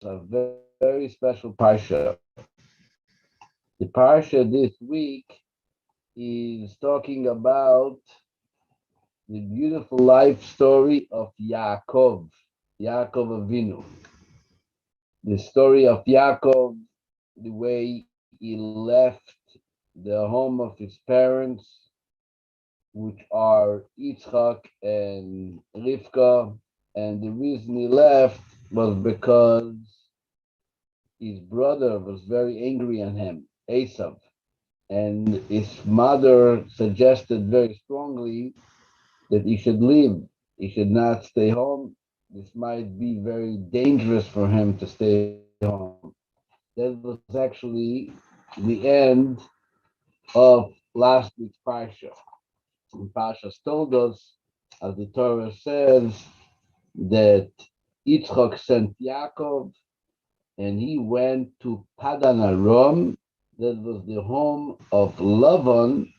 a very special parsha. The parsha this week is talking about the beautiful life story of Yaakov Avinu. The story of Yaakov, the way he left the home of his parents, which are Yitzchak and Rivka, and the reason he left was because his brother was very angry on him, Esav, and his mother suggested very strongly that he should leave. He should not stay home. This might be very dangerous for him to stay home. That was actually the end of last week's Parsha. And Parsha told us, as the Torah says, that Yitzchak sent Yaakov and he went to Padan Aram. That was the home of Lavan.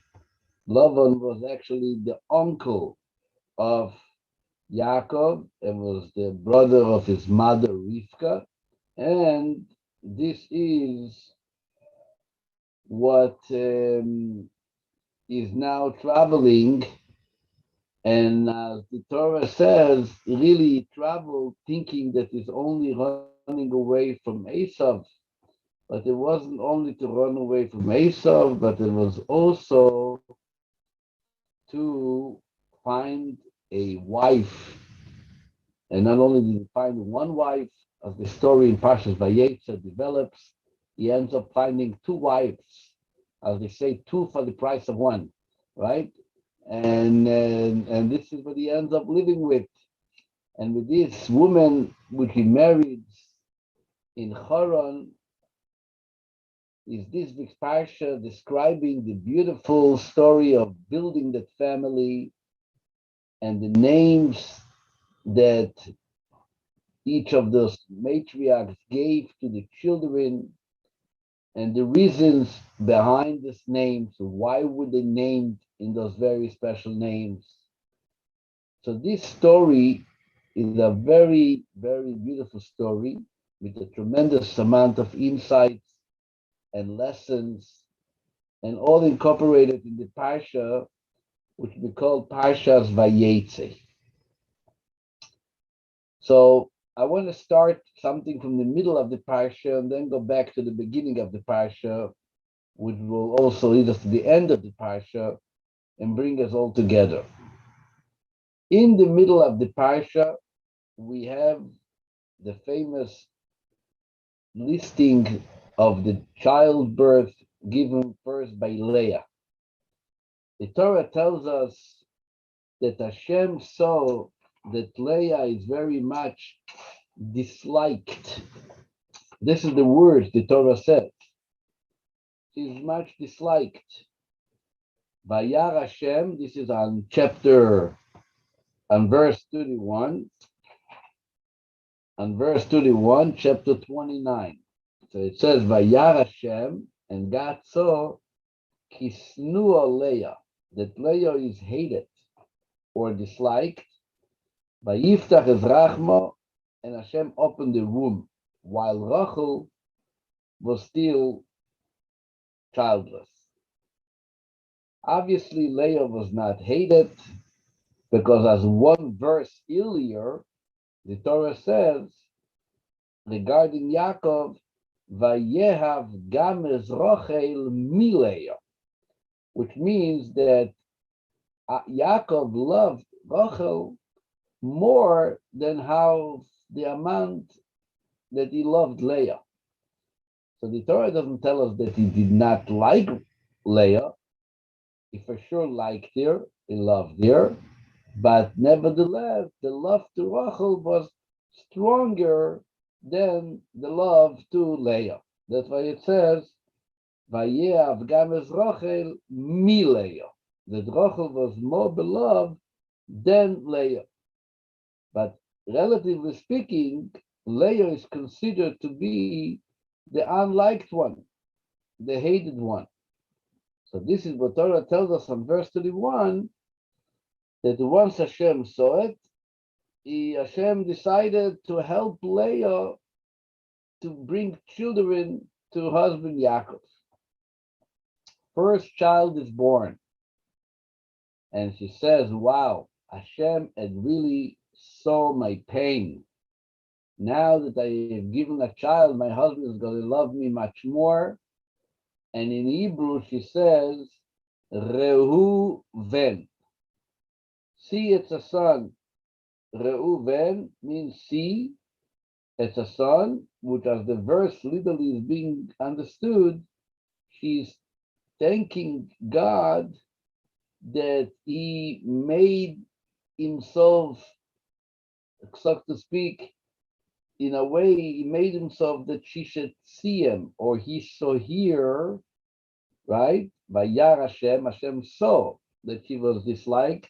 Lavan was actually the uncle of Yaakov and was the brother of his mother Rivka. And this is what is now traveling. And as the Torah says, really he traveled thinking that he's only running away from Esav. But it wasn't only to run away from Esav, but it was also to find a wife. And not only did he find one wife, as the story in Parshas Vayetze develops, he ends up finding two wives, as they say, two for the price of one, right? And this is what he ends up living with. And with this woman, which he married in Haran, is this big parsha describing the beautiful story of building that family and the names that each of those matriarchs gave to the children and the reasons behind this name. So why would they name in those very special names? So this story is a very, very beautiful story with a tremendous amount of insights and lessons, and all incorporated in the Parsha, which we call Parshas Vayetze. So I want to start something from the middle of the Parsha and then go back to the beginning of the Parsha, which will also lead us to the end of the Parsha and bring us all together. In the middle of the Parsha, we have the famous listing of the childbirth given first by Leah. The Torah tells us that Hashem saw that Leah is very much disliked. This is the word the Torah says. She's much disliked. Vayar Hashem, this is on verse 31. On verse 31, chapter 29. So it says, Vayar Hashem, and God saw Kisnua Leah, that Leah is hated or disliked. Vayiftach es Rachma, and Hashem opened the womb, while Rachel was still childless. Obviously, Leah was not hated, because as one verse earlier, the Torah says regarding Yaakov, Vayehav games Rachel mileah, which means that Yaakov loved Rachel more than how the amount that he loved Leah. So the Torah doesn't tell us that he did not like Leah. He for sure liked her, he loved her, but nevertheless, the love to Rachel was stronger than the love to Leah. That's why it says, Vayehav games Rachel mileah, that Rachel was more beloved than Leah. But relatively speaking, Leah is considered to be the unliked one, the hated one. So this is what Torah tells us on verse 31, that once Hashem saw it, Hashem decided to help Leah to bring children to her husband Yaakov. First child is born, and she says, "Wow, Hashem had really saw my pain. Now that I have given a child, my husband is going to love me much more." And in Hebrew, she says, Reuven. See, it's a son. Reuven means see, it's a son, which as the verse literally is being understood, she's thanking God that he made himself, so to speak, in a way, he made himself that she should see him, or he saw her, right? Vayar Hashem, Hashem saw that she was disliked.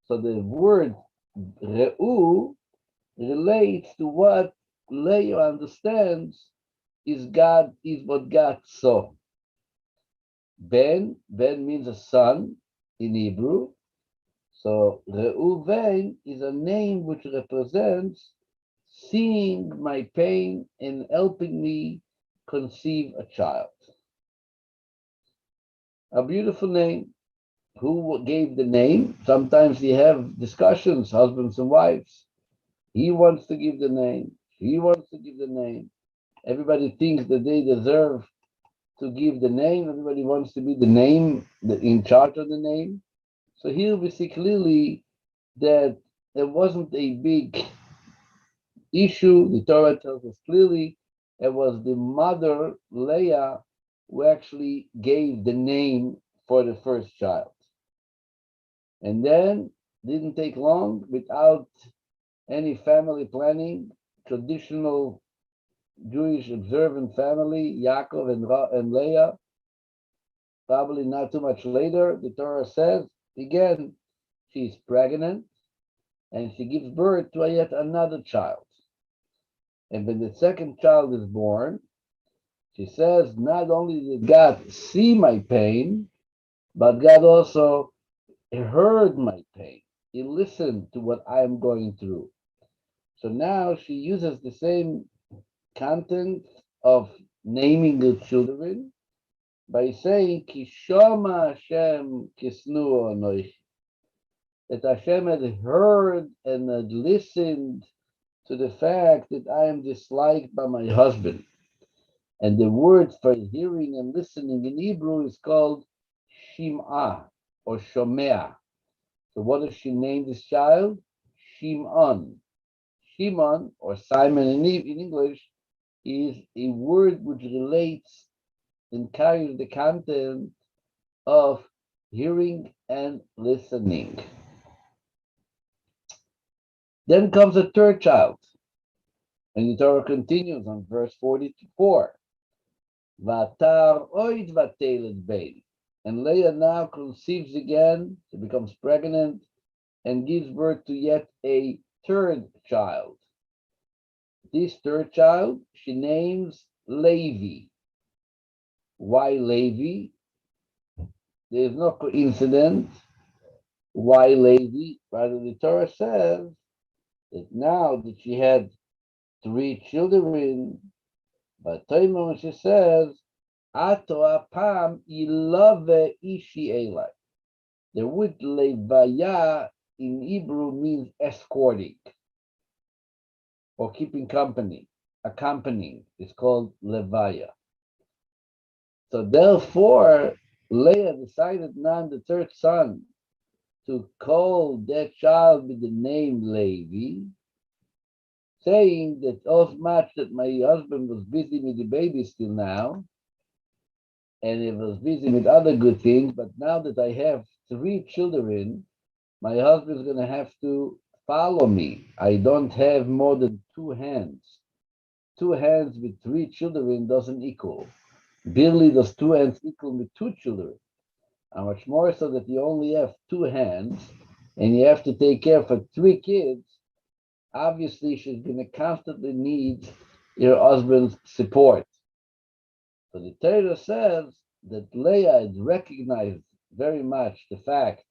So the word Re'u relates to what Leah understands is God, is what God saw. Ben means a son in Hebrew. So Reuven is a name which represents seeing my pain and helping me conceive a child. A beautiful name. Who gave the name? Sometimes we have discussions, husbands and wives. He wants to give the name. He wants to give the name. Everybody thinks that they deserve to give the name. Everybody wants to be the name, in charge of the name. So here we see clearly that there wasn't a big issue. The Torah tells us clearly it was the mother, Leah, who actually gave the name for the first child. And then, didn't take long, without any family planning, traditional Jewish observant family, Yaakov and Leah, probably not too much later, the Torah says, again, she's pregnant, and she gives birth to yet another child. And when the second child is born, she says, not only did God see my pain, but God also heard my pain. He listened to what I am going through. So now she uses the same content of naming the children by saying, Kishoma Hashem Kisnu Anoichi. That Hashem had heard and had listened to the fact that I am disliked by my husband. And the word for hearing and listening in Hebrew is called Shim'ah or Shomea. So what does she name this child? Shimon. Shimon, or Simon in English, is a word which relates and carries the content of hearing and listening. Then comes a third child. And the Torah continues on verse 44. Vatar oid vatelet bein. And Leah now conceives again, she becomes pregnant, and gives birth to yet a third child. This third child she names Levi. Why Levi? There is no coincidence. Why Levi? Rather, the Torah says that now that she had 3 children, but when she says, Ato apam ilave ishi elai. The word levaya in Hebrew means escorting or keeping company, accompanying. It's called levaya. So therefore, Leah decided now, the third son, to call that child with the name Levi, saying that all much that my husband was busy with the baby still now, and he was busy with other good things, but now that I have 3 children, my husband's going to have to follow me. I don't have more than 2 hands. 2 hands with 3 children doesn't equal. Barely does 2 hands equal with 2 children. How much more so that you only have 2 hands and you have to take care for 3 kids. Obviously, she's going to constantly need your husband's support. So the Torah says that Leah had recognized very much the fact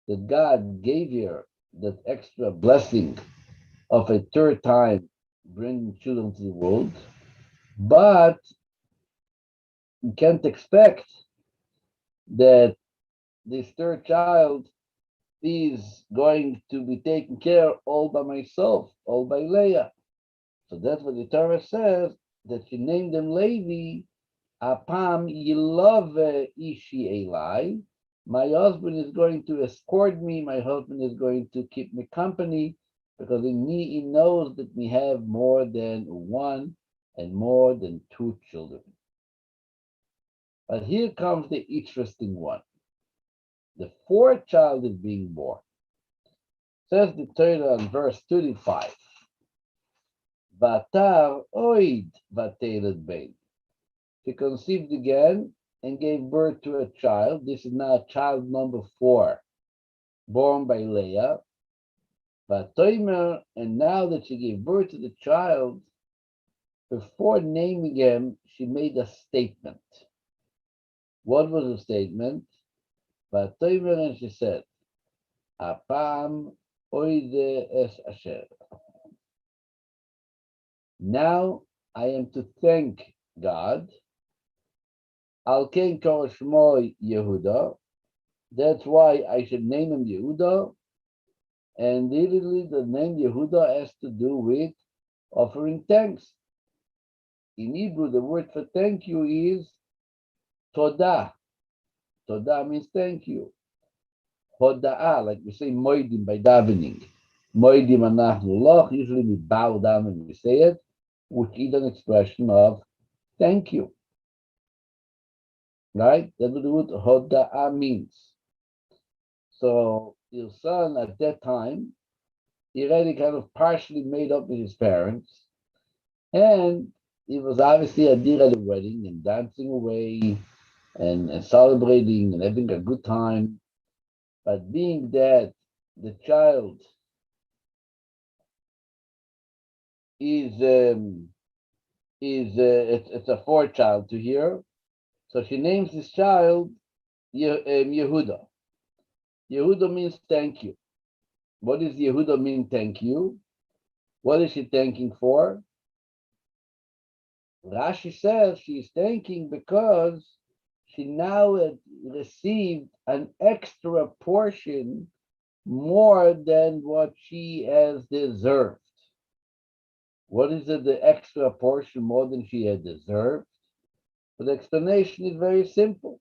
that God gave her that extra blessing of a third time bringing children to the world. But you can't expect that this third child is going to be taken care all by myself, all by Leah. So that's what the Torah says, that she named them Levi, Apam Yilove Ishi Eli. My husband is going to escort me, my husband is going to keep me company, because in me he knows that we have more than one and more than two children. But here comes the interesting one. The fourth child is being born. Says the Torah in verse 35. Vatar oid vatelet bein. She conceived again and gave birth to a child. This is now child number 4, born by Leah. Vatoimer, and now that she gave birth to the child, before naming him, she made a statement. What was the statement? Vatoimer, and she said, Apam oide es asher. Now I am to thank God. Al ken kol shmo Yehuda. That's why I should name him Yehuda. And literally, the name Yehuda has to do with offering thanks. In Hebrew, the word for thank you is todah. Todah means thank you. Hoda'ah, like we say moedim by davening. Moedim anachnu loch, usually we bow down when we say it, which is an expression of thank you. Right? That's what the word hoda'ah means. So your son at that time, he already kind of partially made up with his parents, and he was obviously a deer at the wedding and dancing away and celebrating and having a good time. But being that the child is it's a fourth child to her, so she names this child Yehuda. Yehuda means thank you. What does Yehuda mean? Thank you. What is she thanking for? Rashi says she's thanking because she now had received an extra portion more than what she has deserved. What is it, the extra portion more than she had deserved? But the explanation is very simple.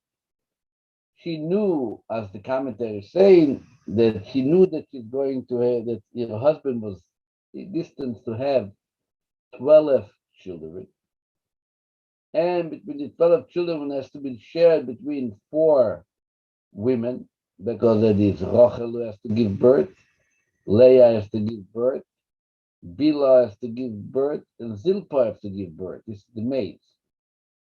She knew, as the commentary is saying, that she knew that she's going to have, that her husband was destined to have 12 children. And between the 12 children has to be shared between 4 women, because it is Rachel who has to give birth, Leah has to give birth, Bila has to give birth, and Zilpah has to give birth. This is the maids.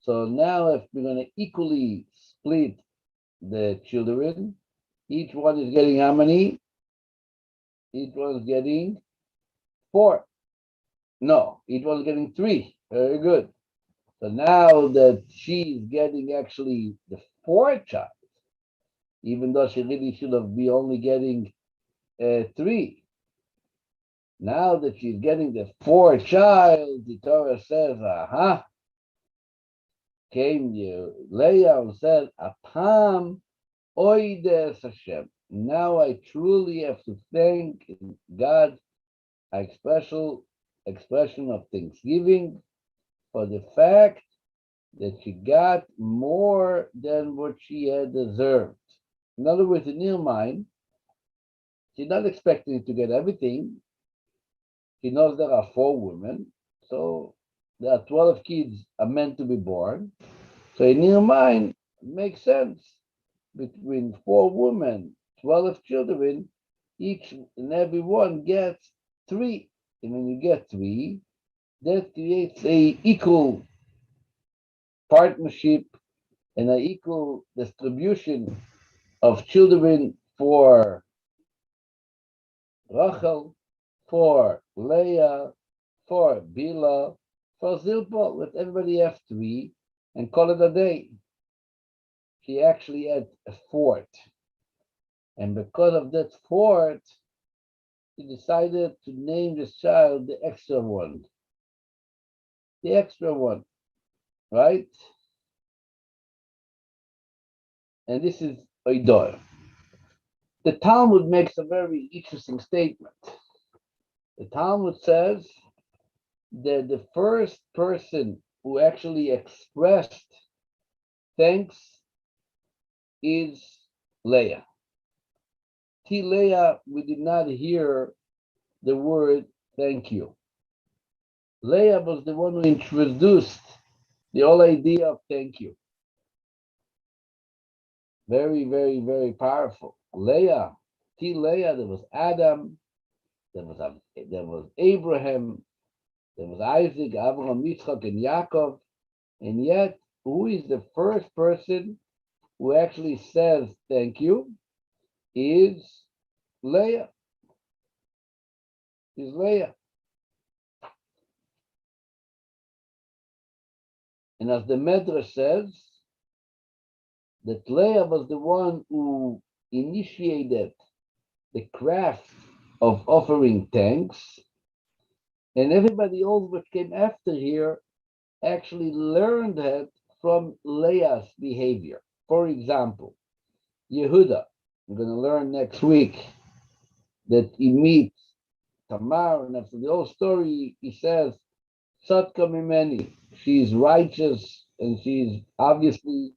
So now if we're going to equally split the children, each one is getting how many? Each one is getting 4. No, each one is getting 3. Very good. So now that she's getting actually the 4th child, even though she really should have been only getting 3. Now that she's getting the 4th child, the Torah says, aha, came you, Leah, and said, Apam oides Hashem. Now I truly have to thank God, a special expression of thanksgiving for the fact that she got more than what she had deserved. In other words, in her mind, she's not expecting to get everything. She knows there are 4 women, so there are 12 kids are meant to be born. So in her mind, it makes sense. Between 4 women, 12 children, each and every one gets 3. And when you get 3, that creates a equal partnership and an equal distribution of children for Rachel, for Leah, for Bila, for Zilpah. Let everybody have 3 and call it a day. She actually had a 4th. And because of that 4th, she decided to name this child the extra one. The extra one. right? And this is Oidor. The Talmud makes a very interesting statement. The Talmud says that the first person who actually expressed thanks is Leah. T. Leah, we did not hear the word thank you. Leah was the one who introduced the whole idea of thank you. Very, very, very powerful. Leah, T. Leah, there was Adam, there was Abraham, there was Isaac, Abraham, Yitzchak, and Yaakov. And yet, who is the first person who actually says thank you? Is Leah. Is Leah. And as the Medrash says, that Leah was the one who initiated the craft of offering thanks, and everybody else that came after here actually learned that from Leah's behavior. For example, Yehuda, we're going to learn next week that he meets Tamar, and after the whole story, he says, Satka Mimeni, she's righteous and she's obviously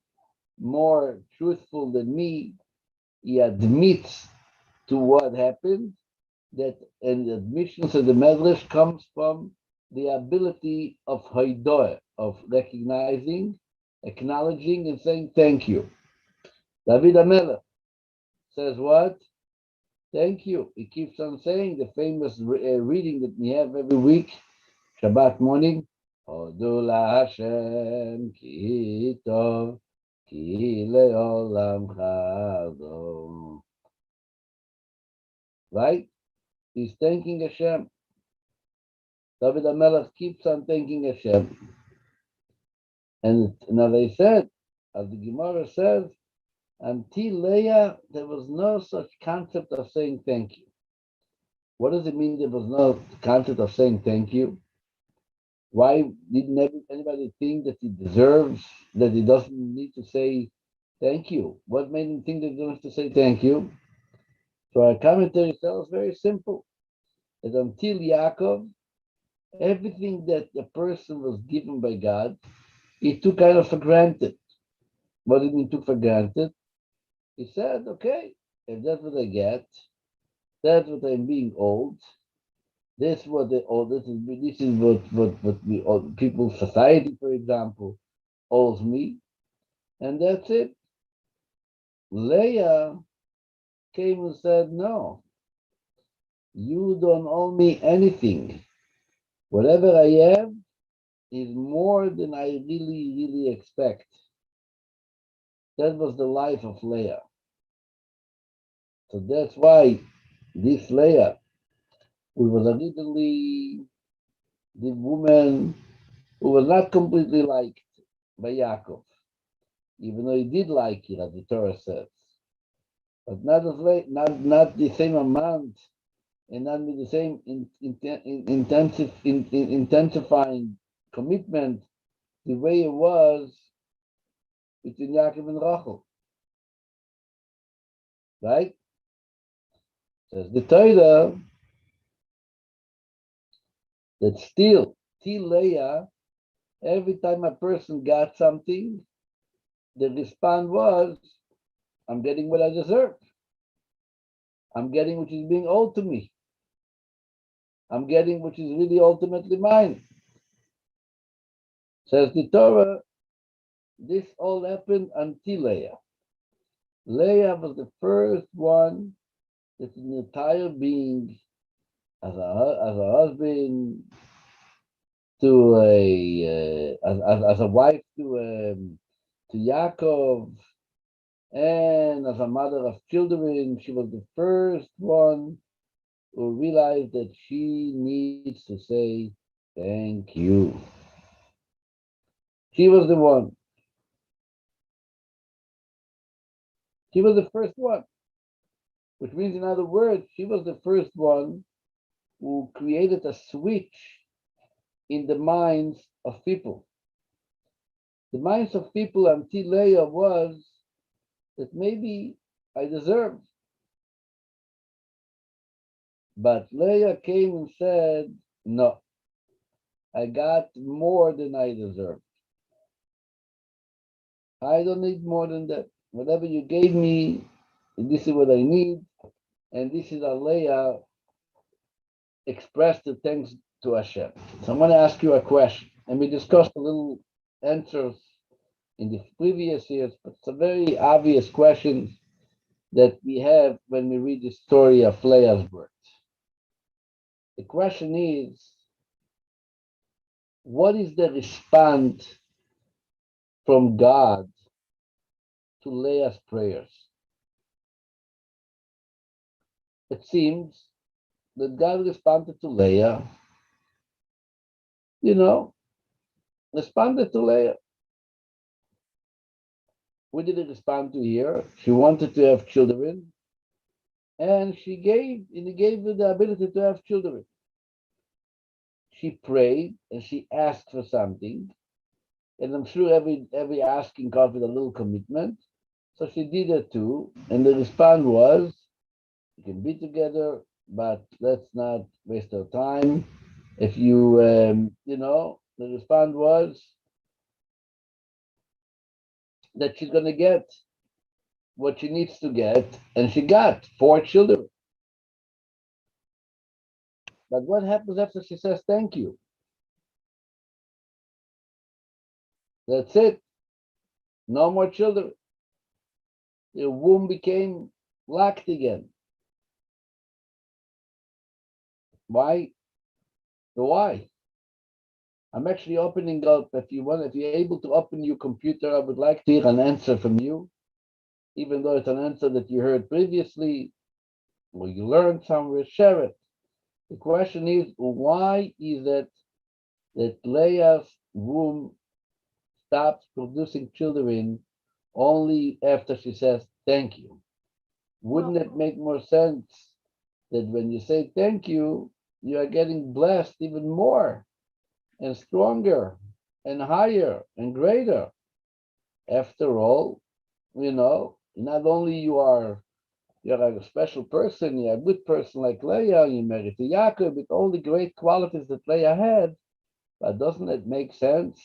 more truthful than me. He admits to what happened, that and the admissions of the Medrash comes from the ability of Haidoah, of recognizing, acknowledging, and saying thank you. David Amelech says what? Thank you. He keeps on saying the famous reading that we have every week, Shabbat morning. Hodu la Hashem ki tov ki leolam chadom. Right? He's thanking Hashem. David HaMelech keeps on thanking Hashem. And as I said, as the Gemara says, until Leah, there was no such concept of saying thank you. What does it mean there was no concept of saying thank you? Why didn't anybody think that he deserves, that he doesn't need to say thank you? What made him think that he doesn't have to say thank you? So our commentary tells very simple. That until Yaakov, everything that the person was given by God, he took kind of for granted. What did he took for granted? He said, okay, if that's what I get, that's what I'm being owed. This is what they owe. This is what we owe, people, society, for example, owes me, and that's it. Leah came and said, no, you don't owe me anything. Whatever I have is more than I really, really expect. That was the life of Leah. So that's why this Leah, who was originally the woman who was not completely liked by Yaakov, even though he did like it, as the Torah says, but not as not the same amount, and not with the same intensifying commitment the way it was between Yaakov and Rachel, right? Says the Torah that still, till Leah, every time a person got something, the response was, I'm getting what I deserve. I'm getting what is being owed to me. I'm getting what is really ultimately mine. Says the Torah, this all happened until Leah. Leah was the first one that in the entire being, as a husband to as a wife to Yaakov, and as a mother of children, she was the first one who realized that she needs to say thank you. She was the one. She was the first one, which means, in other words, she was the first one who created a switch in the minds of people. The minds of people until Leah was that maybe I deserve. But Leah came and said, no, I got more than I deserve. I don't need more than that. Whatever you gave me, this is what I need. And this is how Leah expressed the thanks to Hashem. So I'm going to ask you a question. And we discussed a little answers in the previous years, but it's a very obvious question that we have when we read the story of Leah's birth. The question is, what is the response from God to Leah's prayers? It seems that God responded to Leah, responded to Leah. What did he respond to here? She wanted to have children, and he gave her the ability to have children. She prayed and she asked for something, and I'm sure every asking comes with a little commitment. So she did it too, and the response was, "We can be together, but let's not waste our time." If the response was that she's going to get what she needs to get, and she got 4 children. But what happens after she says thank you? That's it. No more children. The womb became locked again. Why? Why? I'm actually opening up. If you're able to open your computer, I would like to hear an answer from you, even though it's an answer that you heard previously or you learned somewhere. Share it. The question is, why is it that Leah's womb stops producing children only after she says thank you? Wouldn't it make more sense that when you say thank you, you are getting blessed even more and stronger and higher and greater? After all, not only you're a special person, you're a good person like Leah, you married to Yaakov with all the great qualities that Leah had, but doesn't it make sense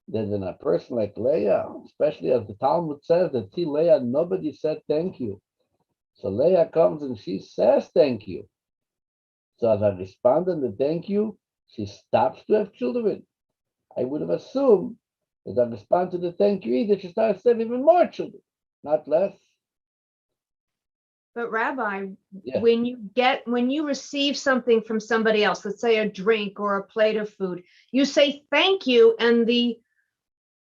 that in a person like Leah, especially as the Talmud says that to Leah, nobody said thank you. So Leah comes and she says thank you. So as a respondent to thank you, she stops to have children. I would have assumed that as a response to the thank you either, she starts to have even more children, not less. But Rabbi, Yeah. when you receive something from somebody else, let's say a drink or a plate of food, you say thank you, and the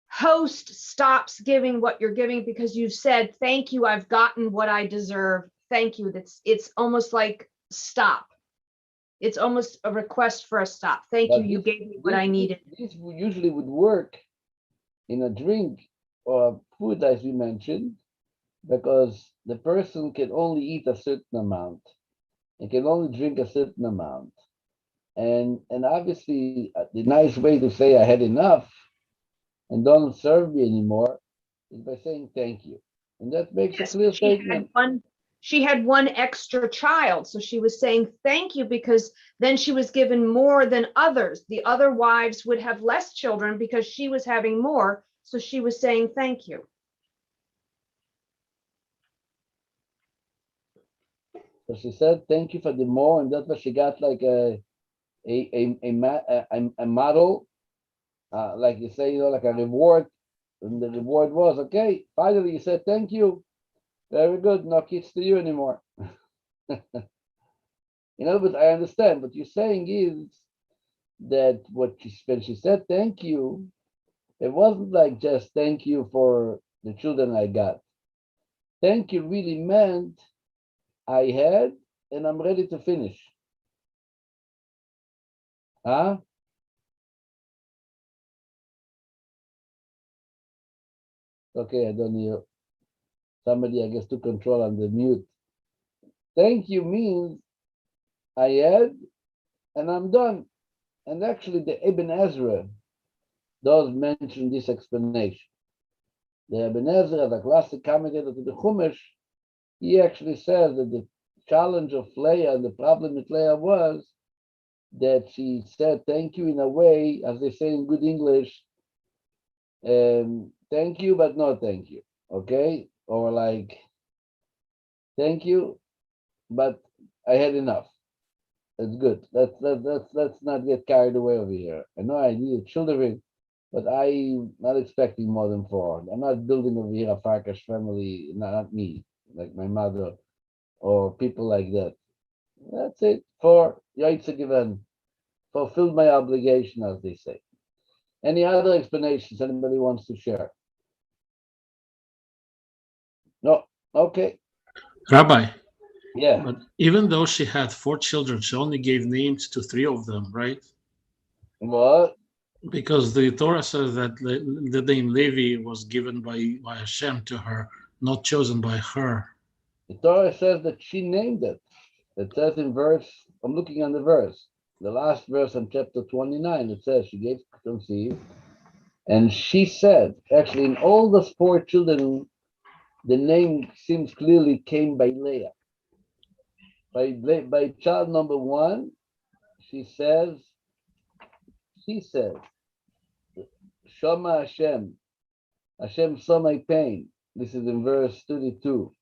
host stops giving what you're giving because you've said thank you, I've gotten what I deserve. Thank you. It's almost like stop. It's almost a request for a stop. Thank you. You gave me what I needed. This usually would work in a drink or food, as we mentioned, because the person can only eat a certain amount and can only drink a certain amount. And obviously, the nice way to say I had enough and don't serve me anymore is by saying thank you. And that makes a clear statement. She had one extra child, so she was saying thank you because then she was given more than others. The other wives would have less children because she was having more, so she was saying thank you. So she said thank you for the more, and that's what she got, like a model, like you say, like a reward. And the reward was, okay, finally you said thank you. Very good, no kids to you anymore. In other words, I understand. What you're saying is that when she said thank you, it wasn't like just thank you for the children I got. Thank you really meant I had and I'm ready to finish. Huh? Okay, I don't hear. Somebody, I guess, took control on the mute. Thank you means I had and I'm done. And actually, the Ibn Ezra does mention this explanation. The Ebenezer, as a classic commentator to the Chumash, he actually says that the challenge of Leah and the problem with Leah was that she said thank you in a way, as they say in good English, thank you, but no thank you. Okay? Or like, thank you, but I had enough. That's good. Let's not get carried away over here. I know I needed children, but I'm not expecting more than four. I'm not building over here a Farkash family, not me, like my mother or people like that. That's it. For Vayetze given, fulfilled my obligation, as they say. Any other explanations anybody wants to share? No. Okay. Rabbi, Yeah. but even though she had four children, she only gave names to three of them, right? What? Because the Torah says that the name Levi was given by Hashem to her, not chosen by her. The Torah says that she named it. It says in verse, I'm looking on the verse, the last verse in chapter 29, it says she gave conceived, and she said, actually, in all those four children, the name seems clearly came by Leah. By child number one, she says, Shama Hashem, Hashem saw my pain. This is in verse 32.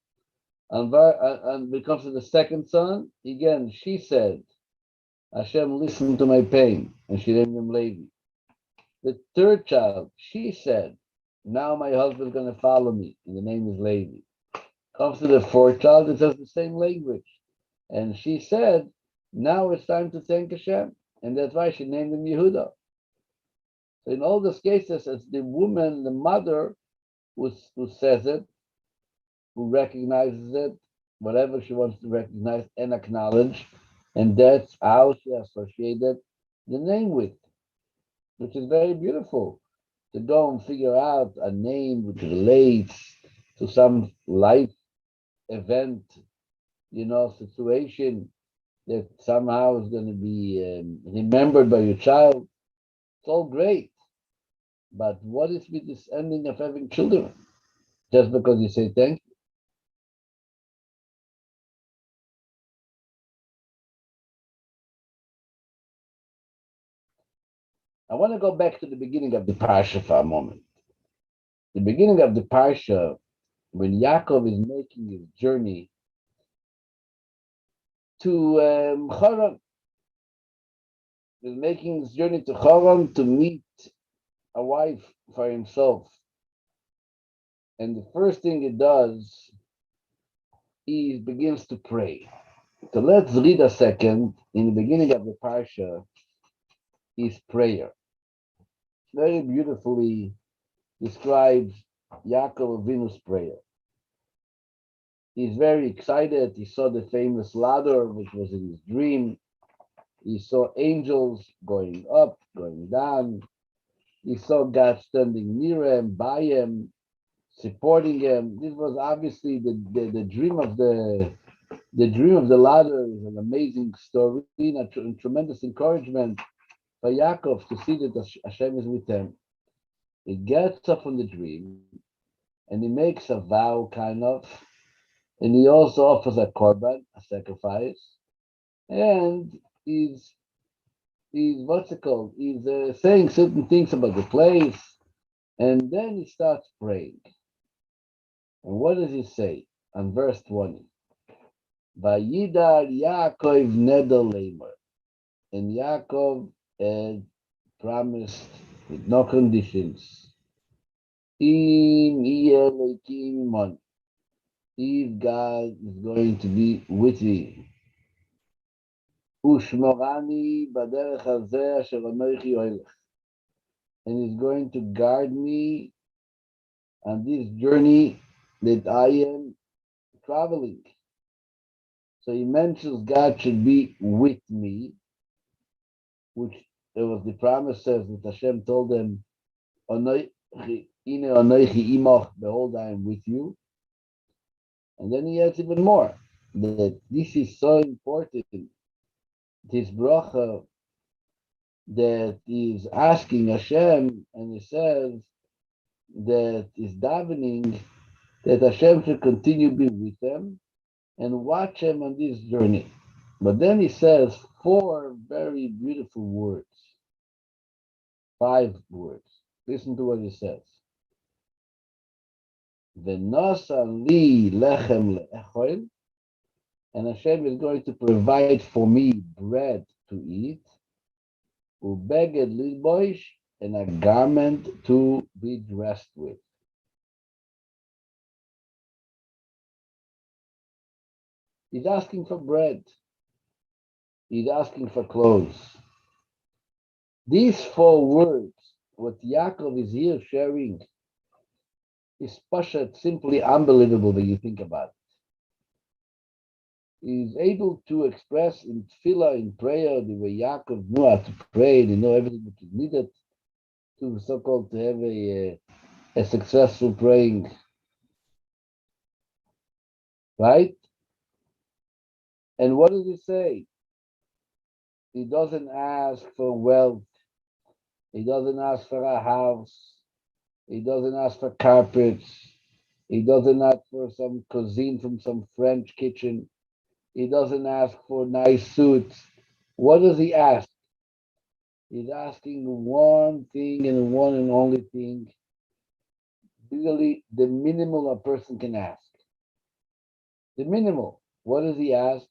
And when it comes to the second son, again, she said, Hashem listened to my pain, and she named him Levi. The third child, she said, now my husband's going to follow me, and the name is Levi. Comes to the fourth child, it says the same language. And she said, now it's time to thank Hashem, and that's why she named him Yehuda. So in all those cases, it's the woman, the mother, who says it, who recognizes it, whatever she wants to recognize and acknowledge, and that's how she associated the name with, which is very beautiful. To go and figure out a name which relates to some life event, situation that somehow is going to be remembered by your child. It's all great. But what is with this ending of having children? Just because you say thank you? I want to go back to the beginning of the Parsha for a moment. The beginning of the Parsha, when Yaakov is making his journey to Haran, is making his journey to Haran to meet a wife for himself. And the first thing he does, he begins to pray. So let's read a second in the beginning of the Parsha, his prayer. Very beautifully describes Yaakov Avinu's prayer. He's very excited. He saw the famous ladder, which was in his dream. He saw angels going up, going down. He saw God standing near him, by him, supporting him. This was obviously the dream of the dream of the ladder. Is an amazing story and a tremendous encouragement for Yaakov to see that Hashem is with him. He gets up from the dream and he makes a vow, kind of, and he also offers a korban, a sacrifice, and he's what's it called? He's saying certain things about the place, and then he starts praying. And what does he say? On verse 20, Vayidar Yaakov neder leimer, and Yaakov had promised with no conditions. If God is going to be with me, Ushmorani baderech hazeh asher anochi oilech, and is going to guard me on this journey that I am traveling. So he mentions God should be with me, which it was the promise says that Hashem told them, behold, I am with you. And then he adds even more, that this is so important, this bracha, that is asking Hashem, and he says that is davening that Hashem should continue being with them and watch him on this journey. But then he says four very beautiful words, five words. Listen to what he says. V'nosa li lechem le'echol, and Hashem is going to provide for me bread to eat, ubeged lilboish, and a garment to be dressed with. He's asking for bread. He's asking for clothes. These four words, what Yaakov is here sharing, is pashat, simply unbelievable when you think about it. He's able to express in tefillah, in prayer, the way Yaakov knew how to pray, and he knew everything that is needed to so-called to have a successful praying. Right? And what does he say? He doesn't ask for wealth. He doesn't ask for a house. He doesn't ask for carpets. He doesn't ask for some cuisine from some French kitchen. He doesn't ask for nice suits. What does he ask? He's asking one thing and one and only thing, really the minimal a person can ask. The minimal. What does he ask?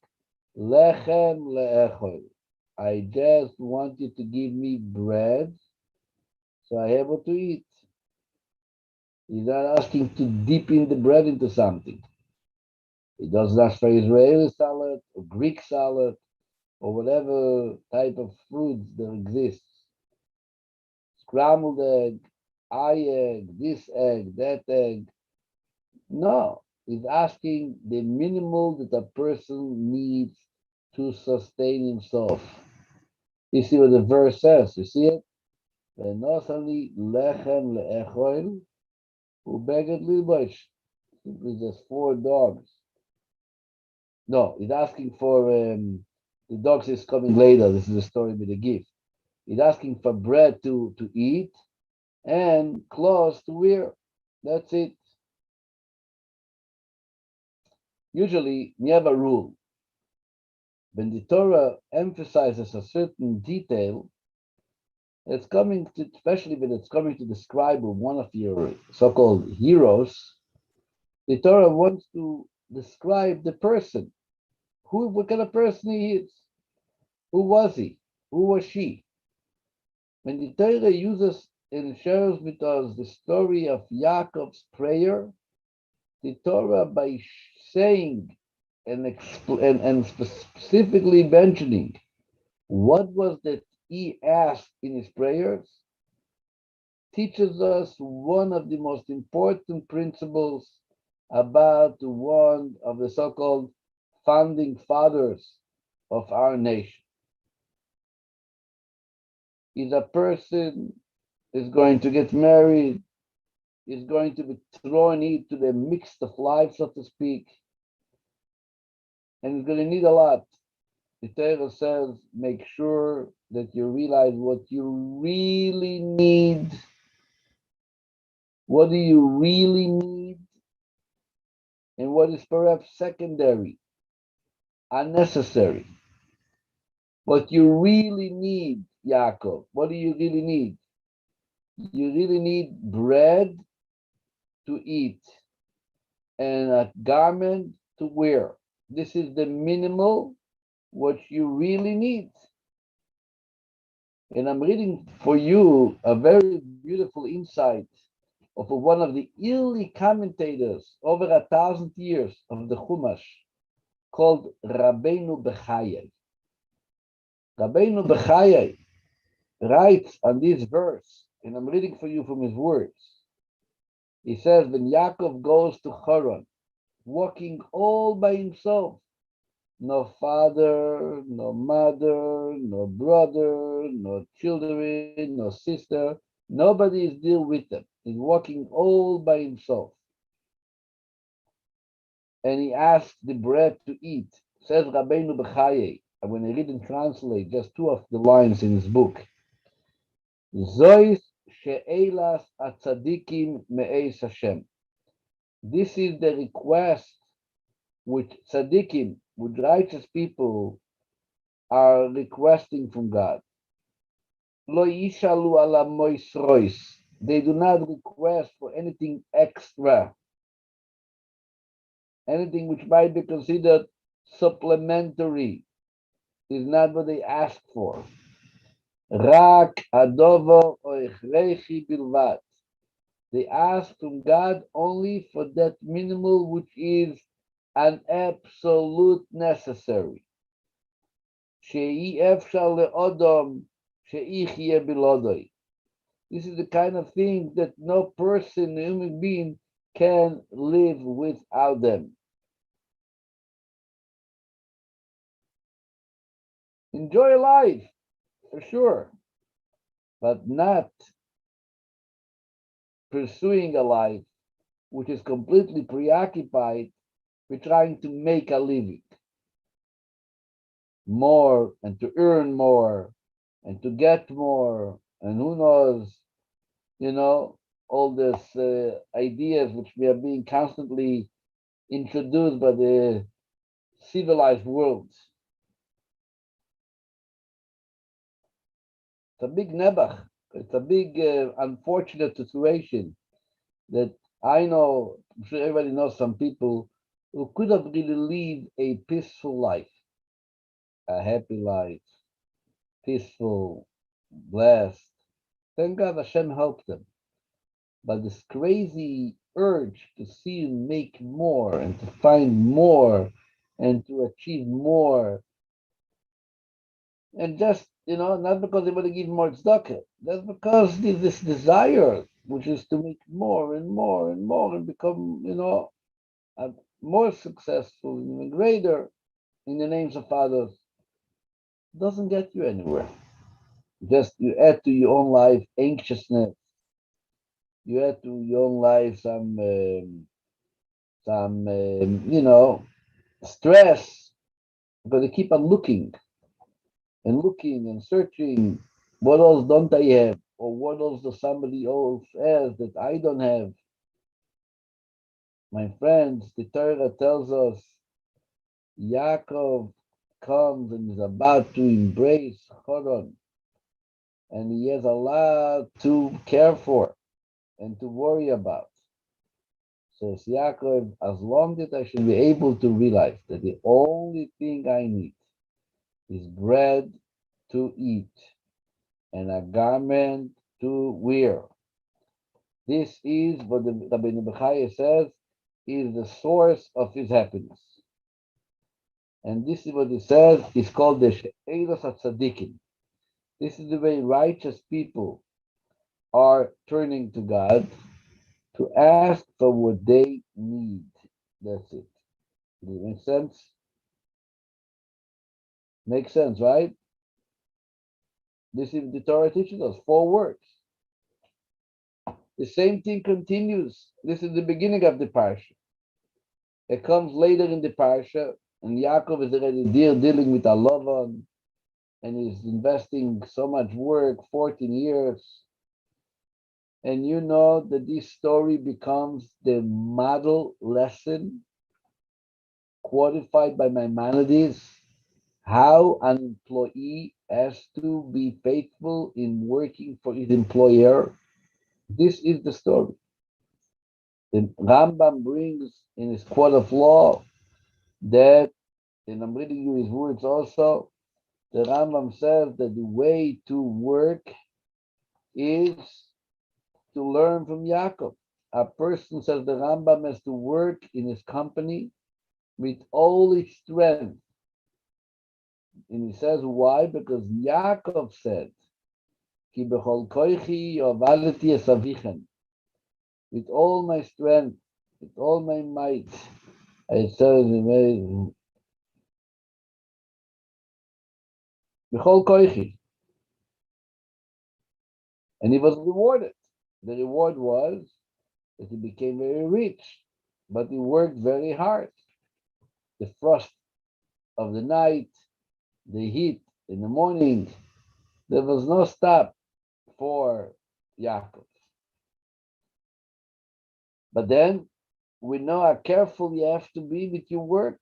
Lechem le'echol. I just want you to give me bread so I'm able to eat. He's not asking to dip in the bread into something. He doesn't ask for Israeli salad or Greek salad or whatever type of food that exists. Scrambled egg, egg, this egg, that egg. No, he's asking the minimal that a person needs to sustain himself. You see what the verse says, you see it? Ve'nosali lechem le'echol ubeged lilbosh. Simply just four dogs. No, he's asking for the dogs is coming later. This is a story with a gift. He's asking for bread to eat and clothes to wear. That's it. Usually, we have a rule. When the Torah emphasizes a certain detail, it's coming to, especially when it's coming to describe one of your so-called heroes, the Torah wants to describe the person. What kind of person he is? Who was he? Who was she? When the Torah uses and shares with us the story of Yaakov's prayer, the Torah, by saying and specifically mentioning what was that he asked in his prayers, teaches us one of the most important principles about one of the so-called founding fathers of our nation. If a person is going to get married, is going to be thrown into the mix of life, so to speak, and is going to need a lot. The Torah says, make sure that you realize what you really need. What do you really need? And what is perhaps secondary, unnecessary? What you really need, Yaakov, what do you really need? You really need bread to eat and a garment to wear. This is the minimal what you really need. And I'm reading for you a very beautiful insight of one of the early commentators over 1,000 years of the Chumash, called Rabbeinu Bechayai. Rabbeinu Bechayai writes on this verse, and I'm reading for you from his words. He says, when Yaakov goes to Haran, walking all by himself, no father, no mother, no brother, no children, no sister, nobody is there with him. He's walking all by himself. And he asks the bread to eat. Says Rabbeinu Bechayai, and when I read and translate just two of the lines in his book, Zois she'elas atzadikim me'eis Hashem. This is the request which tzaddikim, which righteous people are requesting from God. Lo yishalu ala moisrois. They do not request for anything extra, anything which might be considered supplementary. Is not what they ask for. Rak adovo oichrechi bilvat. They ask from God only for that minimal which is an absolute necessary. She'i efshar le'odom she'ichye bilodoi. This is the kind of thing that no person, no human being, can live without them. Enjoy life, for sure, but not pursuing a life which is completely preoccupied with trying to make a living. More and to earn more and to get more, and who knows, all these ideas which we are being constantly introduced by the civilized world. It's a big nebach. It's a big unfortunate situation that I know. I'm sure everybody knows some people who could have really lived a peaceful life, a happy life, peaceful, blessed. Thank God Hashem helped them. But this crazy urge to see and make more and to find more and to achieve more, and just not because they want to give more tzedakah, that's because there's this desire which is to make more and more and more and become more successful and even greater in the names of others. Doesn't get you anywhere. Just you add to your own life anxiousness. You add to your own life some stress, because you keep on looking and looking and searching. What else don't I have? Or what else does somebody else has that I don't have? My friends, the Torah tells us Yaakov comes and is about to embrace Choron, and he has a lot to care for and to worry about. Says Yaakov, as long as I should be able to realize that the only thing I need is bread to eat and a garment to wear. This is what the Rabbi Mordechai says is the source of his happiness. And this is what he says is called the She'elos HaTzadikim. This is the way righteous people are turning to God to ask for what they need. That's it. Does it make sense? Makes sense, right? This is the Torah teaches us 4 words. The same thing continues. This is the beginning of the parsha. It comes later in the parsha, and Yaakov is already dealing with Lavan, and he's investing so much work, 14 years. And you know that this story becomes the model lesson qualified by Maimonides, how an employee has to be faithful in working for his employer. This is the story. The Rambam brings in his Code of Law that, and I'm reading you his words also, the Rambam says that the way to work is to learn from Yaakov. A person, says the Rambam, has to work in his company with all its strength. And he says why? Because Yaakov said, Ki bechol koichi yovaleti es avichem. With all my strength, with all my might, I said, bechol koichi. And he was rewarded. The reward was that he became very rich, but he worked very hard. The frost of the night, the heat in the morning, there was no stop for Yaakov. But then we know how careful you have to be with your work,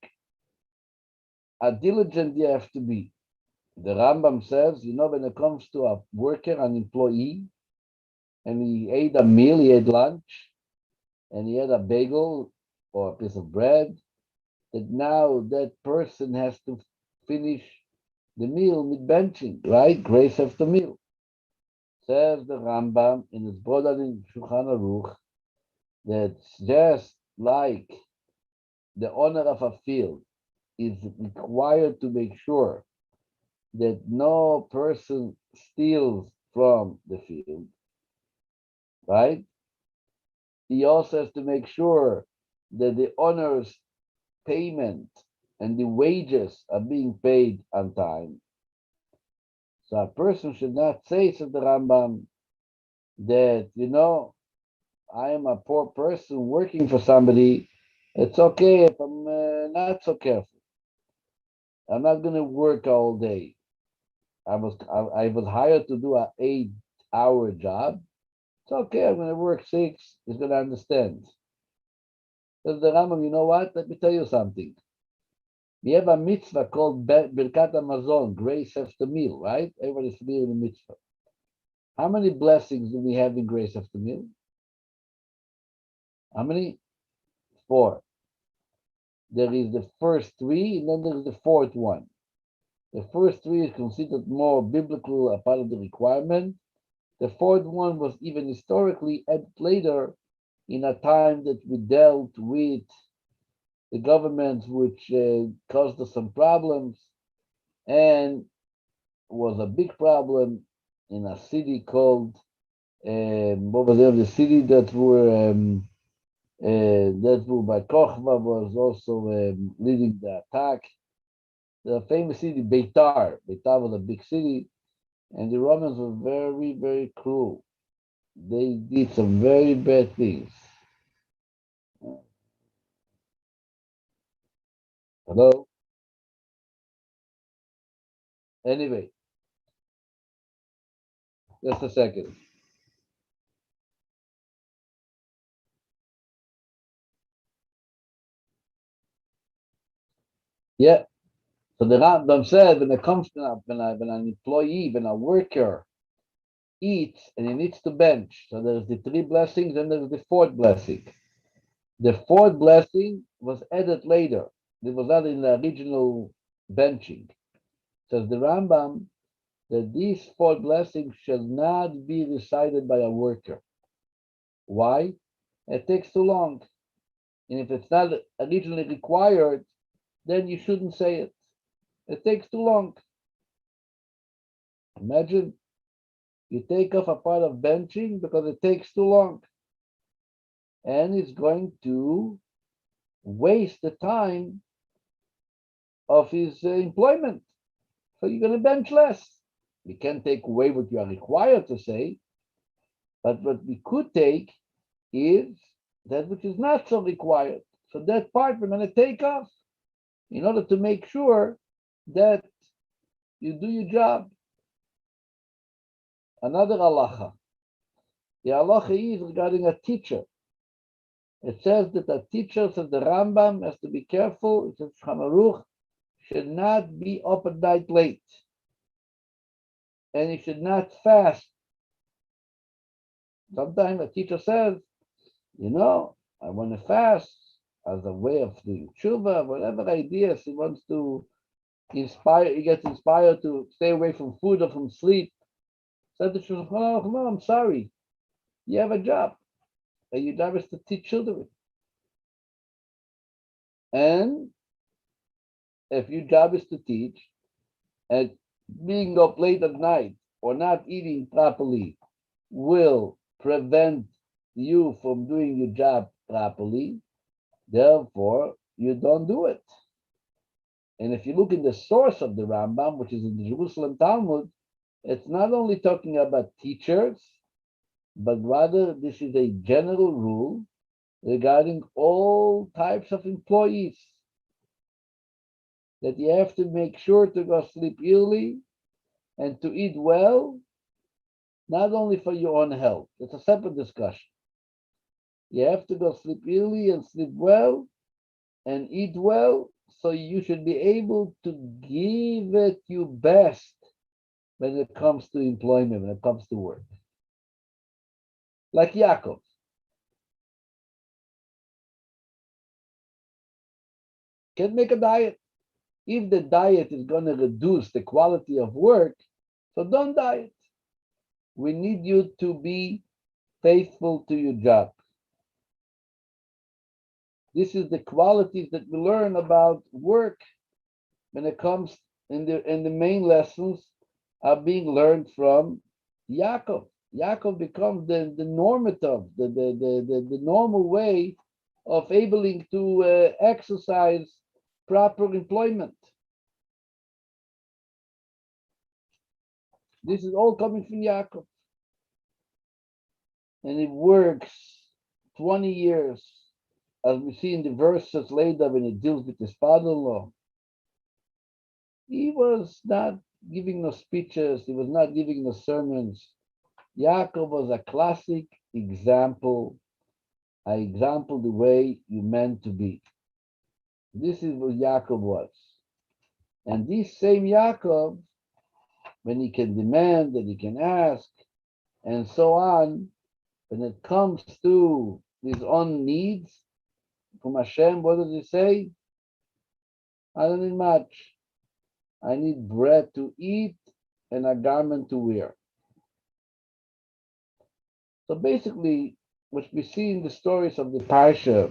how diligent you have to be. The Rambam says, when it comes to a worker, an employee, and he ate a meal, he ate lunch, and he had a bagel or a piece of bread, that now that person has to finish the meal with benching, right? Grace after meal. Says the Rambam in his brother in Shulchan Aruch, that's just like the owner of a field is required to make sure that no person steals from the field, right? He also has to make sure that the owner's payment and the wages are being paid on time. So a person should not say, says the Rambam, that, I am a poor person working for somebody. It's okay if I'm not so careful. I'm not going to work all day. I was hired to do an 8-hour job. It's okay. I'm going to work 6. He's going to understand. Says the Rambam, you know what? Let me tell you something. We have a mitzvah called Birkat Hamazon, grace after meal, right? Everybody's familiar with the mitzvah. How many blessings do we have in grace after meal? How many? 4. There is the first 3, and then there is the 4th one. The first 3 is considered more biblical, a part of the requirement. The 4th one was even historically added later in a time that we dealt with the government, which caused us some problems, and was a big problem in a city called, what was the name of the city that were by Kochva was also leading the attack. The famous city, Beitar. Beitar was a big city, and the Romans were very, very cruel. They did some very bad things. Hello? Anyway, just a second. Yeah. So the Rambam said when it comes to when an employee, when a worker eats and he needs to bench, so there's the 3 blessings and there's the 4th blessing. The 4th blessing was added later. It was added in the original benching. Says the Rambam that these 4 blessings shall not be recited by a worker. Why? It takes too long. And if it's not originally required, then you shouldn't say it. It takes too long. Imagine you take off a part of benching because it takes too long. And it's going to waste the time of his employment. So you're going to bench less. We can't take away what you are required to say, but what we could take is that which is not so required. So that part we're going to take off in order to make sure that you do your job. Another halacha. The halacha is regarding a teacher. It says that a teacher, says the Rambam, has to be careful. It says Shulchan Aruch should not be up at night late. And he should not fast. Sometimes a teacher says, I want to fast as a way of doing tshuva, whatever ideas he wants to inspire. He gets inspired to stay away from food or from sleep. Said the Shulchan Aruch, no, I'm sorry. You have a job. And your job is to teach children. And if your job is to teach, and being up late at night or not eating properly will prevent you from doing your job properly, therefore you don't do it. And if you look in the source of the Rambam, which is in the Jerusalem Talmud, it's not only talking about teachers, but rather this is a general rule regarding all types of employees, that you have to make sure to go sleep early and to eat well not only for your own health. It's a separate discussion. You have to go sleep early and sleep well and eat well, so you should be able to give it your best when it comes to employment, when it comes to work. Like Yaakov. Can't make a diet. If the diet is going to reduce the quality of work, so don't diet. We need you to be faithful to your job. This is the qualities that we learn about work when it comes in the main lessons are being learned from Yaakov. Yaakov becomes the normative, the normal way of able to exercise proper employment. This is all coming from Yaakov. And it works 20 years, as we see in the verses later when it deals with his father-in-law. He was not giving no speeches, he was not giving no sermons. Yaakov was a classic example, an example the way you meant to be. This is what Yaakov was. And this same Yaakov, when he can demand and he can ask, and so on, when it comes to his own needs from Hashem, what does he say? I don't need much. I need bread to eat and a garment to wear. So basically, what we see in the stories of the Parsha,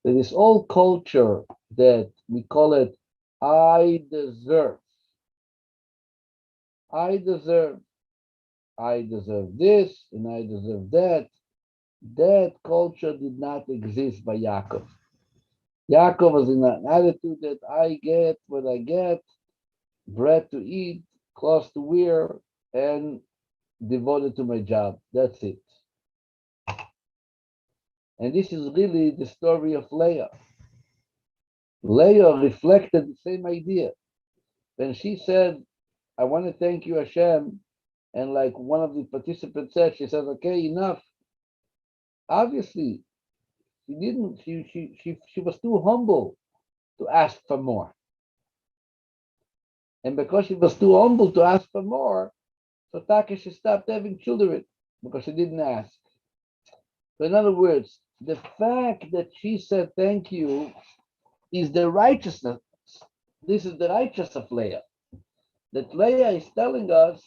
that this whole culture that we call it, I deserve. I deserve. I deserve this and I deserve that. That culture did not exist by Yaakov. Yaakov was in an attitude that I get what I get, bread to eat, clothes to wear, and devoted to my job. That's it. And this is really the story of Leah. Leah reflected the same idea. When she said, I want to thank you, Hashem, and like one of the participants said, she says, okay, enough. Obviously, she didn't, she was too humble to ask for more. And because she was too humble to ask for more, so Taka, she stopped having children because she didn't ask. So in other words, the fact that she said thank you is the righteousness. This is the righteousness of Leah. That Leah is telling us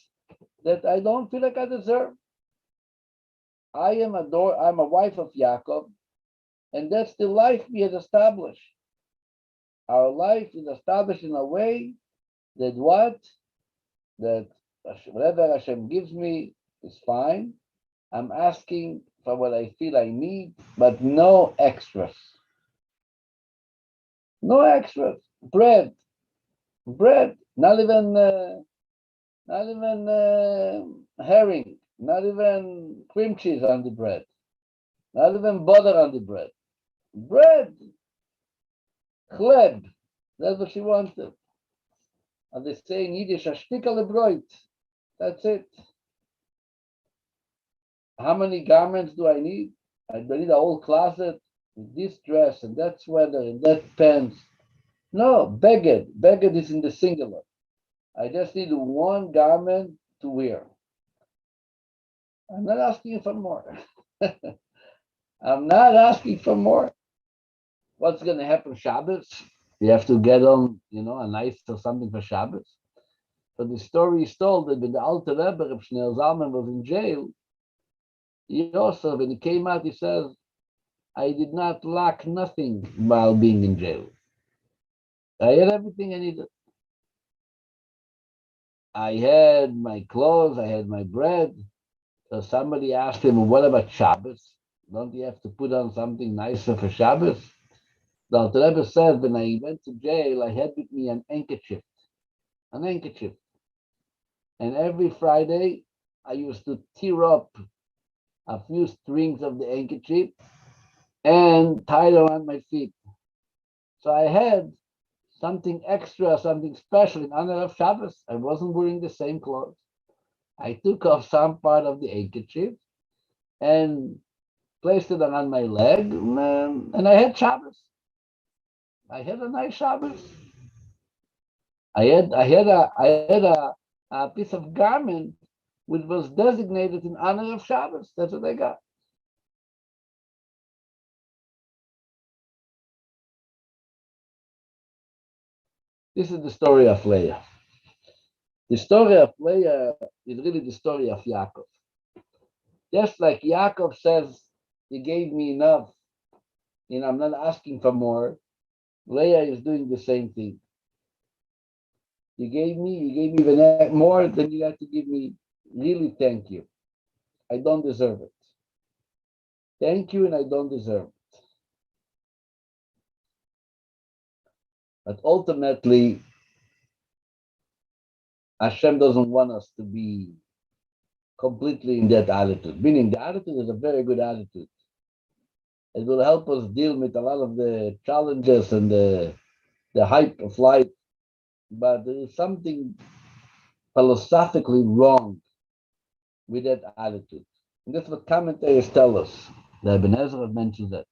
that I don't feel like I deserve. I'm a wife of Yaakov, and that's the life we had established. Our life is established in a way that that whatever Hashem gives me is fine. I'm asking for what I feel I need, but no extras. No extras. Bread, not even herring, not even cream cheese on the bread, not even butter on the bread. Bread, chleb. That's what she wanted. As they say in Yiddish, a shtikale broit. That's it. How many garments do I need? I need a whole closet with this dress and that sweater and that pants. No, beged. Beged is in the singular. I just need one garment to wear. I'm not asking for more. I'm not asking for more. What's going to happen Shabbos? You have to get on, a nice or something for Shabbos. So the story is told that when the Alter Rebbe, Reb Shneur Zalman, was in jail, he also, when he came out, he says, I did not lack nothing while being in jail. I had everything I needed. I had my clothes, I had my bread. So somebody asked him, what about Shabbos? Don't you have to put on something nicer for Shabbos? The Alter Rebbe said, when I went to jail, I had with me an handkerchief. And every Friday, I used to tear up a few strings of the handkerchief and tie it around my feet. So I had something extra, something special in honor of Shabbos. I wasn't wearing the same clothes. I took off some part of the handkerchief and placed it on my leg, and I had Shabbos. I had a nice Shabbos. I had a piece of garment which was designated in honor of Shabbos. That's what I got. This is the story of Leah. The story of Leah is really the story of Yaakov. Just like Yaakov says, he gave me enough, and I'm not asking for more. Leah is doing the same thing. You gave me even more than you have to give me. Really, thank you. I don't deserve it. Thank you, and I don't deserve it. But ultimately, Hashem doesn't want us to be completely in that attitude. Meaning, the attitude is a very good attitude. It will help us deal with a lot of the challenges and the hype of life. But there is something philosophically wrong with that attitude. And that's what commentators tell us. The Ibn Ezra mentions that.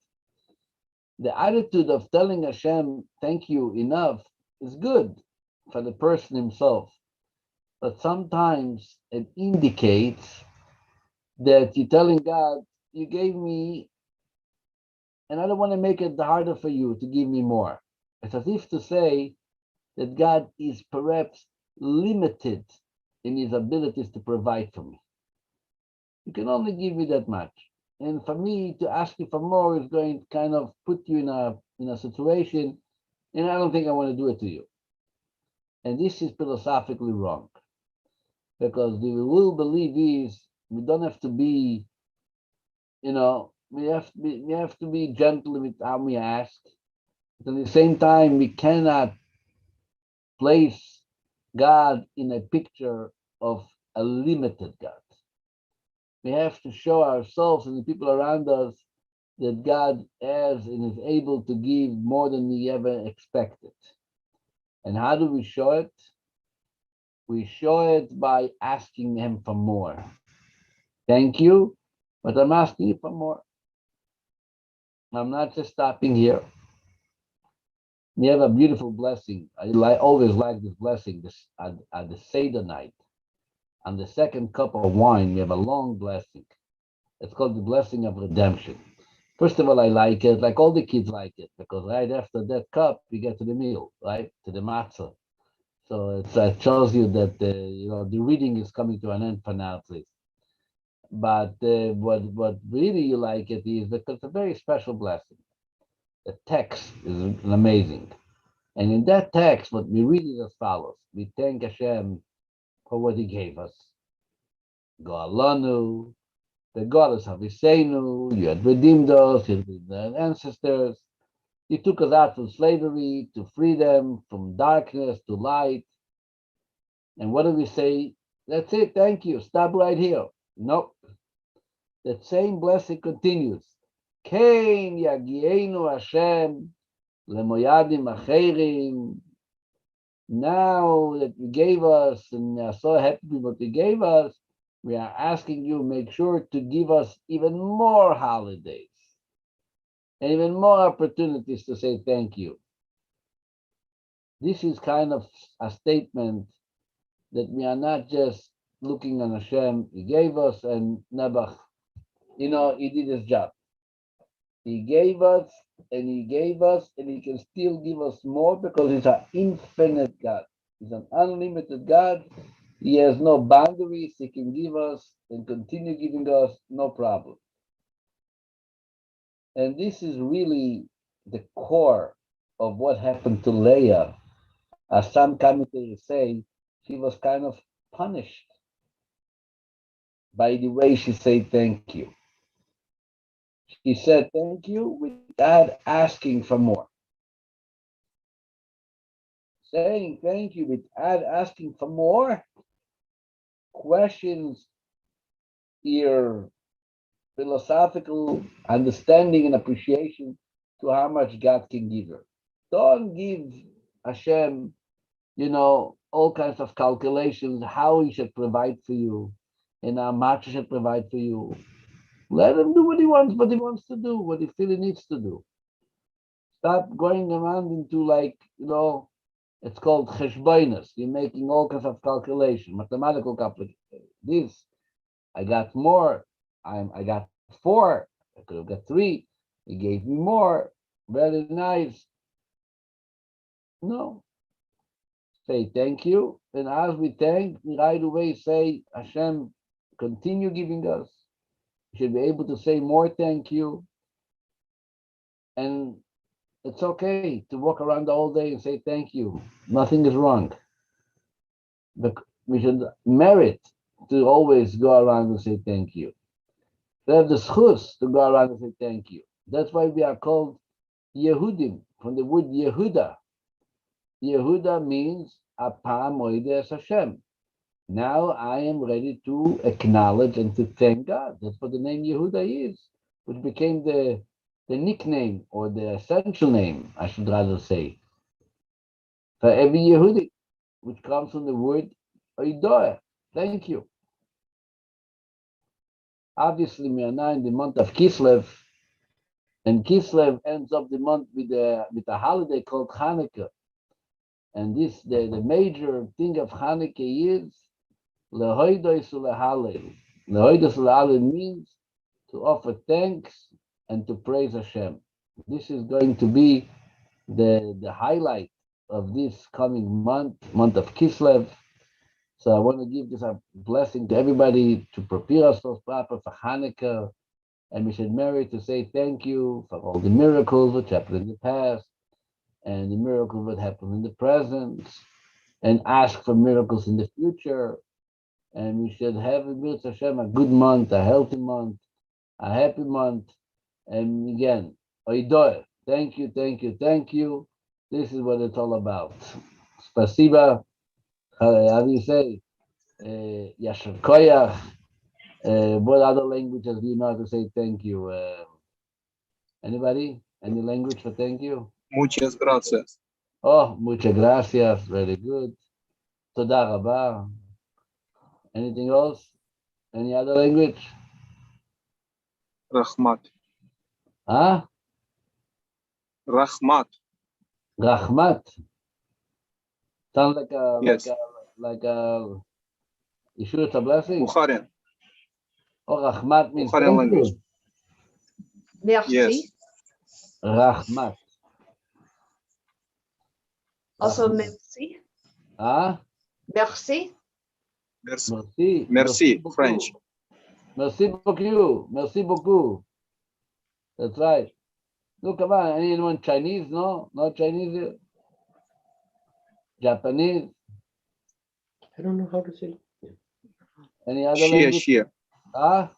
The attitude of telling Hashem, thank you enough, is good for the person himself. But sometimes it indicates that you're telling God, you gave me, and I don't want to make it harder for you to give me more. It's as if to say that God is perhaps limited in his abilities to provide for me. You can only give me that much. And for me to ask you for more is going to kind of put you in a situation, and I don't think I want to do it to you. And this is philosophically wrong. Because the real belief is we don't have to be, we have to be gentle with how we ask. But at the same time, we cannot place God in a picture of a limited God. We have to show ourselves and the people around us that God has and is able to give more than we ever expected. And how do we show it? We show it by asking Him for more. Thank you, but I'm asking you for more. I'm not just stopping here. We have a beautiful blessing. Always like this blessing at the Seder night. On the second cup of wine, we have a long blessing. It's called the blessing of redemption. First of all, I like it, like all the kids like it, because right after that cup, we get to the meal, right? To the matzah. So it shows you that the reading is coming to an end for now, please. But what really you like it is because it's a very special blessing. The text is amazing. And in that text, what we read is as follows. We thank Hashem for what He gave us. Go'alanu, the goddess of Hiseinu, you had redeemed us, you had redeemed our ancestors. You took us out from slavery to freedom, from darkness to light. And what do we say? That's it, thank you, stop right here. Nope. That same blessing continues. Kein yagienu Hashem lemoyadim acherim. Now that you gave us, and we are so happy with what you gave us, we are asking you make sure to give us even more holidays and even more opportunities to say thank you. This is kind of a statement that we are not just looking on Hashem, He gave us, and Nebuch, He did His job. He gave us, and He gave us, and He can still give us more because He's an infinite God. He's an unlimited God. He has no boundaries. He can give us and continue giving us, no problem. And this is really the core of what happened to Leah. As some commentators say, she was kind of punished by the way she said thank you. She said thank you without asking for more. Saying thank you without asking for more questions your philosophical understanding and appreciation to how much God can give her. Don't give Hashem, all kinds of calculations, how He should provide for you. and our master should provide for you. Let him do what he wants to do, what he feels he needs to do. Stop going around into it's called cheshbonos. You're making all kinds of calculation, mathematical calculation. This, I got more. I got 4. I could have got 3. He gave me more. Very nice. No. Say thank you. And as we thank, we right away say, Hashem, continue giving us. You should be able to say more thank you. And it's okay to walk around the whole day and say thank you. Nothing is wrong. But we should merit to always go around and say thank you. We have the schus to go around and say thank you. That's why we are called Yehudim, from the word Yehuda. Yehuda means Apam Moedes Hashem. Now I am ready to acknowledge and to thank God. That's what the name Yehuda is, which became the nickname or the essential name, I should rather say, for every Yehudi, which comes from the word Oidoah. Thank you. Obviously, we are now in the month of Kislev, and Kislev ends up the month with a holiday called Hanukkah. And this the major thing of Hanukkah is Lehoidos Ulehalel. Lehoidos Ulehalel means to offer thanks and to praise Hashem. This is going to be the highlight of this coming month of Kislev. So I want to give this a blessing to everybody to prepare ourselves proper for Hanukkah. And we should merit to say thank you for all the miracles which happened in the past and the miracles that happen in the present, and ask for miracles in the future. And we should have a good month, a healthy month, a happy month. And again, Oidoy, thank you, thank you, thank you. This is what it's all about. Spasiba, how do you say? Yasher Koyach. What other languages do you know how to say thank you? Anybody? Any language for thank you? Muchas gracias. Oh, muchas gracias. Very good. Toda rabba. Anything else? Any other language? Rahmat. Huh? Rahmat. Rahmat. Sounds Yes. like a you sure it's a blessing? Bukharian. Oh, Rahmat means Bukharian thank language. you. Merci. Yes. Rahmat. Also Rahmat. merci. Huh? Merci. Merci. Merci. Merci, beaucoup. French. Merci beaucoup. Merci beaucoup. That's right. Look, come on. Anyone Chinese? No? No Chinese here? Japanese? I don't know how to say. Any other Shia, language? Shia. Ah?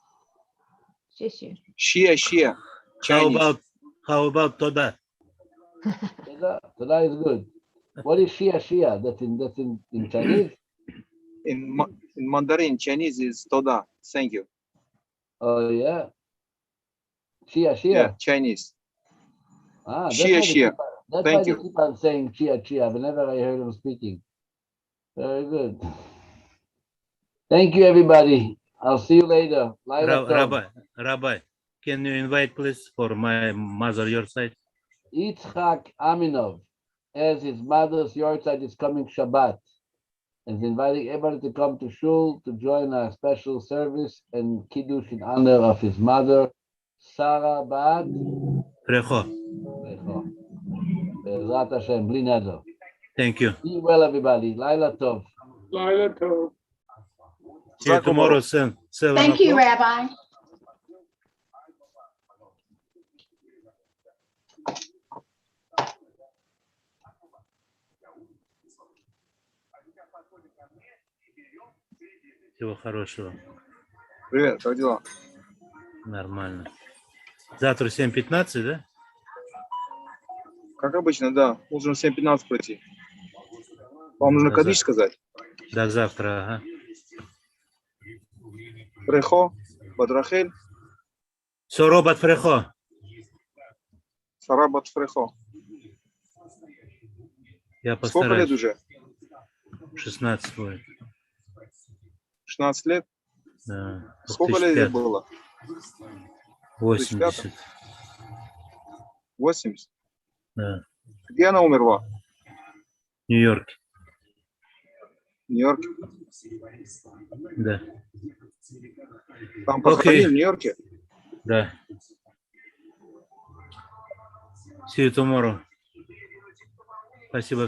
Shishir. Shia, Shia. Chinese. How about Toda? Toda is good. What is Shia Shia? That's in Chinese? In Mandarin, Chinese is Toda. Thank you. Oh yeah. Shia Shia. Yeah, Chinese. Ah, that's Shia, why Shia. that's Thank why they you. keep on saying Chia Chia whenever I heard them speaking. Very good. Thank you, everybody. I'll see you later. Laila Tov. Rabbi, can you invite please for my mother your side? Yitzchak Aminov, as his mother's yahrzeit is coming Shabbat, and is inviting everybody to come to Shul to join our special service and Kiddush in honor of his mother, Sarah Bad. Frecho. Be'ezrat Hashem, bli neder. Thank you. Be well, everybody. Laila Tov. See you tomorrow, 7 Thank you, o'clock. Rabbi. Всего хорошего. Привет, как дела? Нормально. Завтра 7:15, да? Как обычно, да. Должен в 7:15 пройти. Вам нужно Да, кадиш сказать? До завтра, ага. Прехо, Бадрахель, Все, робот Фрехо. Сарабат Фрехо. Я Сколько лет постараюсь. уже? 16 будет. 16 лет? Да. Сколько лет ей 2005. было? 80. 80? Да. Где она умерла? В Нью-Йорке. В Нью-Йорке? Да. Там похоронили в Окей. Нью-Йорке? Да. See you tomorrow. Спасибо.